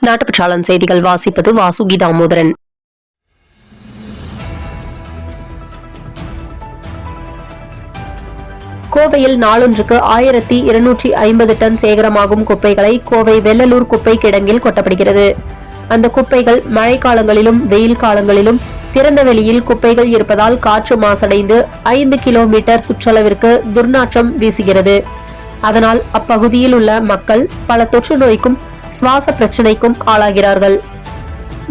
நாட்டுப்பற்றாளன் செய்திகள் வாசிப்பது வாசுகி தாமோதரன். கோவையில் நாளொன்றுக்கு 1250 டன் சேகரமாகும் குப்பைகளை கோவை வெள்ளலூர் குப்பை கிடங்கில் கொட்டப்படுகிறது. அந்த குப்பைகள் மழைக்காலங்களிலும் வெயில் காலங்களிலும் திறந்த வெளியில் குப்பைகள் இருப்பதால் காற்று மாசடைந்து 5 கிலோமீட்டர் சுற்றளவிற்கு துர்நாற்றம் வீசுகிறது. அதனால் அப்பகுதியில் உள்ள மக்கள் பல தொற்று நோய்க்கும் சுவாச பிரச்சினைக்கும் ஆளாகிறார்கள்.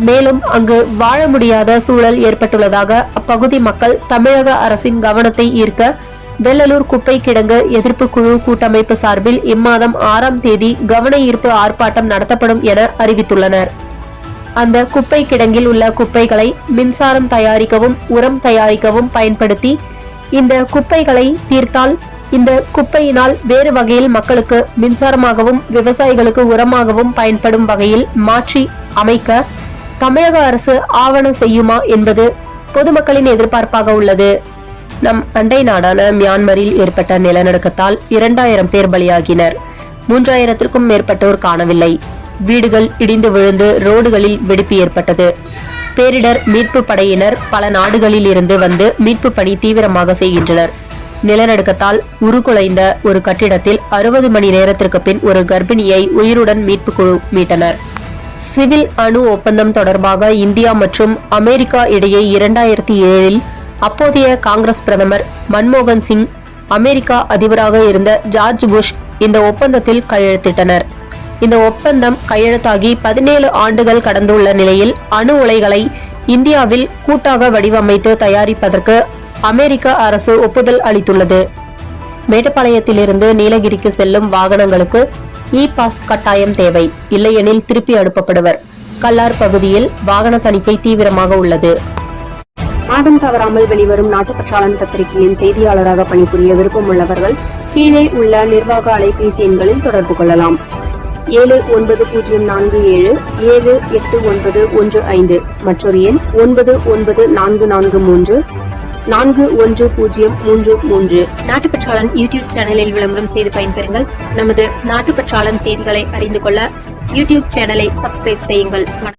மேலும் அங்கு வாழ முடியாத சூழல் ஏற்பட்டுள்ளதாக அப்பகுதி மக்கள் தமிழக அரசின் கவனத்தை ஈர்க்க வெள்ளலூர் குப்பை கிடங்கு எதிர்ப்பு குழு கூட்டமைப்பு சார்பில் இம்மாதம் 6ஆம் தேதி கவன ஈர்ப்பு ஆர்ப்பாட்டம் நடத்தப்படும் என அறிவித்துள்ளனர். அந்த குப்பை கிடங்கில் உள்ள குப்பைகளை மின்சாரம் தயாரிக்கவும் உரம் தயாரிக்கவும் பயன்படுத்தி இந்த குப்பைகளை தீர்த்தால் இந்த குப்பையினால் வேறு வகையில் மக்களுக்கு மின்சாரமாகவும் விவசாயிகளுக்கு உரமாகவும் பயன்படும் வகையில் மாற்றி அமைக்க தமிழக அரசு ஆவணம் செய்யுமா என்பது பொதுமக்களின் எதிர்பார்ப்பாக உள்ளது. நம் அண்டை நாடான மியான்மரில் ஏற்பட்ட நிலநடுக்கத்தால் 2000 பேர் பலியாகினர். 3000க்கும் மேற்பட்டோர் காணவில்லை. வீடுகள் இடிந்து விழுந்து ரோடுகளில் வெடிப்பு ஏற்பட்டது. பேரிடர் மீட்பு படையினர் பல நாடுகளில் இருந்து வந்து மீட்பு பணி தீவிரமாக செய்கின்றனர். நிலநடுக்கத்தால் உருக்குலைந்த ஒரு கட்டிடத்தில் 60 மணி நேரத்திற்கு பின் ஒரு கர்ப்பிணியை உயிருடன் மீட்பு குழு மீட்டனர். சிவில் அணு ஒப்பந்தம் தொடர்பாக இந்தியா மற்றும் அமெரிக்கா இடையே 2007இல் அப்போதைய காங்கிரஸ் பிரதமர் மன்மோகன் சிங், அமெரிக்கா அதிபராக இருந்த ஜார்ஜ் புஷ் இந்த ஒப்பந்தத்தில் கையெழுத்திட்டனர். இந்த ஒப்பந்தம் கையெழுத்தாகி 17 ஆண்டுகள் கடந்துள்ள நிலையில் அணு உலைகளை இந்தியாவில் கூட்டாக வடிவமைத்து தயாரிப்பதற்கு அமெரிக்க அரசு ஒப்புதல் அளித்துள்ளது. மேட்டுப்பாளையத்திலிருந்து நீலகிரிக்கு செல்லும் வாகனங்களுக்கு இ-பாஸ் கட்டாயம் தேவை, இல்லையெனில் திருப்பி அனுப்பப்படுவர். கல்லார் பகுதியில் வாகன தணிக்கை தீவிரமாக உள்ளது. மாதம் தவறாமல் வெளிவரும் நாட்டுப்பற்றாளன் பத்திரிகையின் செய்தியாளராக பணிபுரிய விருப்பம் உள்ளவர்கள் கீழே உள்ள நிர்வாக அலைபேசி எண்களில் தொடர்பு கொள்ளலாம். 7947789115 மற்றொரு எண் 9944341033. நாட்டுப்பற்றாளன் யூடியூப் சேனலில் விளம்பரம் செய்து பயன்பெறுங்கள். நமது நாட்டுப்பற்றாளன் செய்திகளை அறிந்து கொள்ள யூடியூப் சேனலை சப்ஸ்கிரைப் செய்யுங்கள்.